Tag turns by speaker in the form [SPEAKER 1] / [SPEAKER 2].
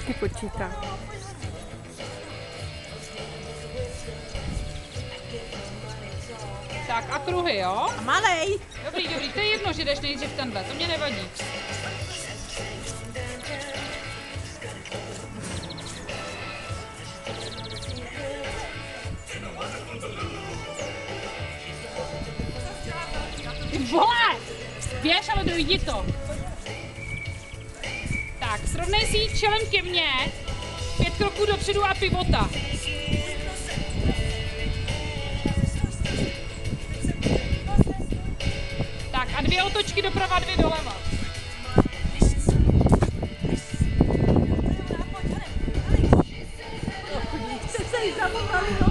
[SPEAKER 1] Ty počítá.
[SPEAKER 2] Tak a kruhy, jo?
[SPEAKER 1] A malej.
[SPEAKER 2] Dobrý, dobrý, to je jedno, že jdeš nejdřív tenhle, to mě nevadí. Ty vole! Běž, ale dojdi to. Tak, srovnej si ji čelem ke mně, 5 kroků dopředu a pivota. Tak a 2 otočky doprava, 2 doleva.
[SPEAKER 1] Jste se jí zavolali, no.